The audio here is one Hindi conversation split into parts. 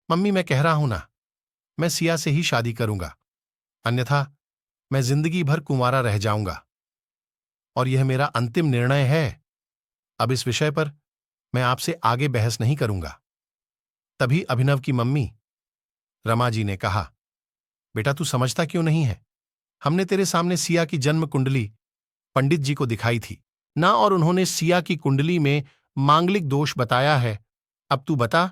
मम्मी, मैं कह रहा हूं ना, मैं सिया से ही शादी करूंगा, अन्यथा मैं जिंदगी भर कुंवारा रह जाऊंगा और यह मेरा अंतिम निर्णय है। अब इस विषय पर मैं आपसे आगे बहस नहीं करूंगा। तभी अभिनव की मम्मी रमा जी ने कहा, बेटा, तू समझता क्यों नहीं है? हमने तेरे सामने सिया की जन्म कुंडली पंडित जी को दिखाई थी ना, और उन्होंने सिया की कुंडली में मांगलिक दोष बताया है। अब तू बता,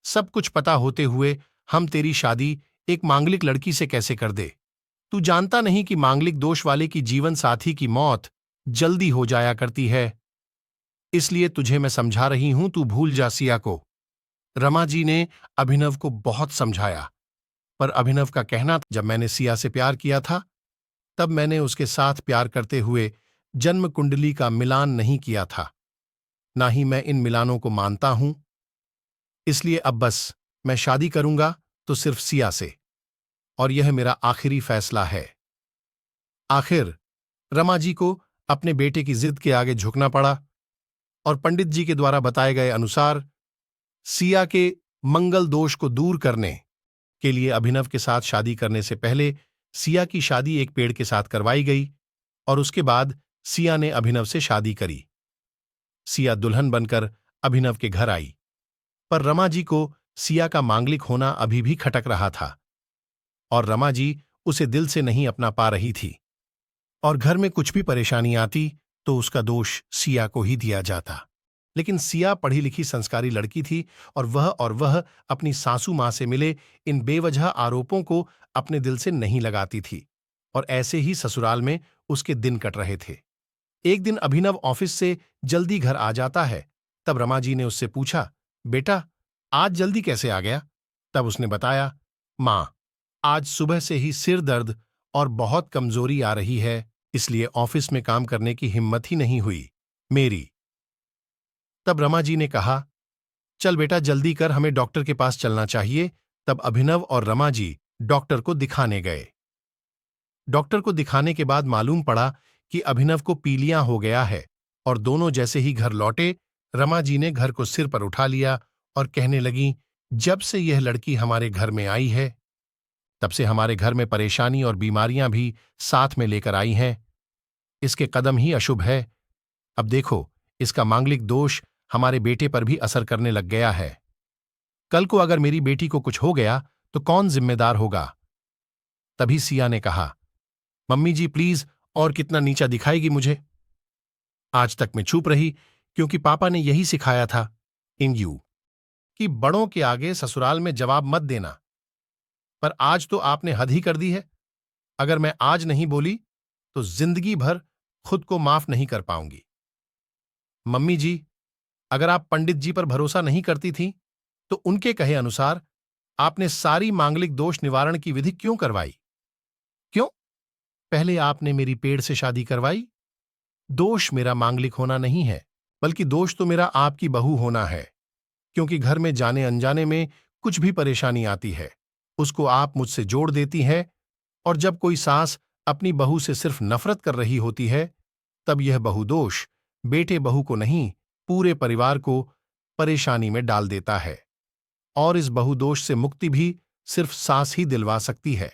सब कुछ पता होते हुए हम तेरी शादी एक मांगलिक लड़की से कैसे कर दे? तू जानता नहीं कि मांगलिक दोष वाले की जीवन साथी की मौत जल्दी हो जाया करती है। इसलिए तुझे मैं समझा रही हूं, तू भूल जा सिया को। रमा जी ने अभिनव को बहुत समझाया, पर अभिनव का कहना था, जब मैंने सिया से प्यार किया था तब मैंने उसके साथ प्यार करते हुए जन्म कुंडली का मिलान नहीं किया था, ना ही मैं इन मिलानों को मानता हूं। इसलिए अब बस मैं शादी करूंगा तो सिर्फ सिया से, और यह मेरा आखिरी फैसला है। आखिर रमा जी को अपने बेटे की जिद के आगे झुकना पड़ा और पंडित जी के द्वारा बताए गए अनुसार सिया के मंगल दोष को दूर करने के लिए अभिनव के साथ शादी करने से पहले सिया की शादी एक पेड़ के साथ करवाई गई, और उसके बाद सिया ने अभिनव से शादी करी। सिया दुल्हन बनकर अभिनव के घर आई, पर रमा जी को सिया का मांगलिक होना अभी भी खटक रहा था, और रमा जी उसे दिल से नहीं अपना पा रही थी, और घर में कुछ भी परेशानी आती तो उसका दोष सिया को ही दिया जाता। लेकिन सिया पढ़ी लिखी संस्कारी लड़की थी, और वह अपनी सासू मां से मिले इन बेवजह आरोपों को अपने दिल से नहीं लगाती थी, और ऐसे ही ससुराल में उसके दिन कट रहे थे। एक दिन अभिनव ऑफिस से जल्दी घर आ जाता है। तब रमा जी ने उससे पूछा, बेटा, आज जल्दी कैसे आ गया? तब उसने बताया, मां, आज सुबह से ही सिर दर्द और बहुत कमजोरी आ रही है, इसलिए ऑफिस में काम करने की हिम्मत ही नहीं हुई मेरी। तब रमा जी ने कहा, चल बेटा, जल्दी कर, हमें डॉक्टर के पास चलना चाहिए। तब अभिनव और रमा जी डॉक्टर को दिखाने गए। डॉक्टर को दिखाने के बाद मालूम पड़ा कि अभिनव को पीलिया हो गया है, और दोनों जैसे ही घर लौटे, रमा जी ने घर को सिर पर उठा लिया और कहने लगी, जब से यह लड़की हमारे घर में आई है तब से हमारे घर में परेशानी और बीमारियां भी साथ में लेकर आई हैं। इसके कदम ही अशुभ है। अब देखो, इसका मांगलिक दोष हमारे बेटे पर भी असर करने लग गया है। कल को अगर मेरी बेटी को कुछ हो गया तो कौन जिम्मेदार होगा? तभी सिया ने कहा, मम्मी जी प्लीज, और कितना नीचा दिखाएगी मुझे? आज तक मैं चुप रही, क्योंकि पापा ने यही सिखाया था इन यू कि बड़ों के आगे ससुराल में जवाब मत देना। पर आज तो आपने हद ही कर दी है। अगर मैं आज नहीं बोली तो जिंदगी भर खुद को माफ नहीं कर पाऊंगी। मम्मी जी, अगर आप पंडित जी पर भरोसा नहीं करती थीं, तो उनके कहे अनुसार आपने सारी मांगलिक दोष निवारण की विधि क्यों करवाई? क्यों? पहले आपने मेरी पेड़ से शादी करवाई। दोष मेरा मांगलिक होना नहीं है, बल्कि दोष तो मेरा आपकी बहू होना है, क्योंकि घर में जाने अनजाने में कुछ भी परेशानी आती है, उसको आप मुझसे जोड़ देती है, और जब कोई सास अपनी बहू से सिर्फ नफरत कर रही होती है, तब यह बहू दोष बेटे बहू को नहीं, पूरे परिवार को परेशानी में डाल देता है। और इस बहु दोष से मुक्ति भी सिर्फ सास ही दिलवा सकती है।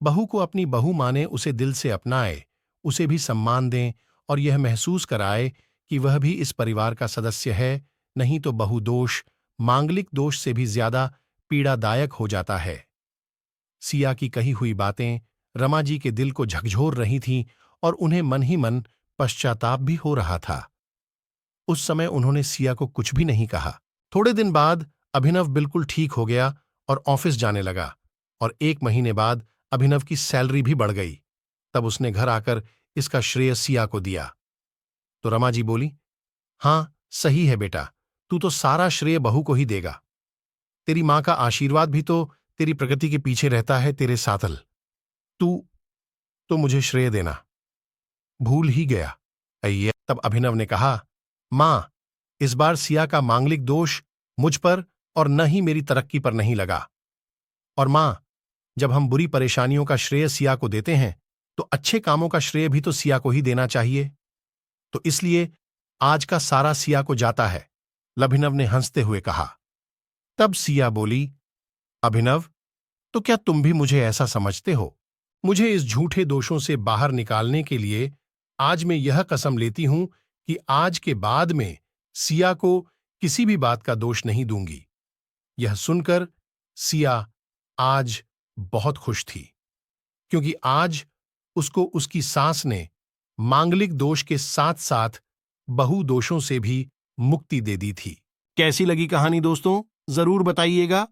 बहू को अपनी बहू माने, उसे दिल से अपनाए, उसे भी सम्मान दें, और यह महसूस कराए कि वह भी इस परिवार का सदस्य है। नहीं तो बहु दोष मांगलिक दोष से भी ज्यादा पीड़ादायक हो जाता है। सिया की कही हुई बातें रमा जी के दिल को झकझोर रही थीं, और उन्हें मन ही मन पश्चाताप भी हो रहा था। उस समय उन्होंने सिया को कुछ भी नहीं कहा। थोड़े दिन बाद अभिनव बिल्कुल ठीक हो गया और ऑफिस जाने लगा, और 1 महीने बाद अभिनव की सैलरी भी बढ़ गई। तब उसने घर आकर इसका श्रेय सिया को दिया। तो रमा जी बोली, हां, सही है बेटा, तू तो सारा श्रेय बहू को ही देगा। तेरी मां का आशीर्वाद भी तो तेरी प्रगति के पीछे रहता है तेरे साथल। तू तो मुझे श्रेय देना भूल ही गया। अय्या। तब अभिनव ने कहा, मां, इस बार सिया का मांगलिक दोष मुझ पर और न ही मेरी तरक्की पर नहीं लगा। और मां, जब हम बुरी परेशानियों का श्रेय सिया को देते हैं, तो अच्छे कामों का श्रेय भी तो सिया को ही देना चाहिए। तो इसलिए आज का सारा सिया को जाता है, अभिनव ने हंसते हुए कहा। तब सिया बोली, अभिनव, तो क्या तुम भी मुझे ऐसा समझते हो? मुझे इस झूठे दोषों से बाहर निकालने के लिए आज मैं यह कसम लेती हूं कि आज के बाद में सिया को किसी भी बात का दोष नहीं दूंगी। यह सुनकर सिया आज बहुत खुश थी, क्योंकि आज उसको उसकी सास ने मांगलिक दोष के साथ साथ बहु दोषों से भी मुक्ति दे दी थी। कैसी लगी कहानी दोस्तों? जरूर बताइएगा।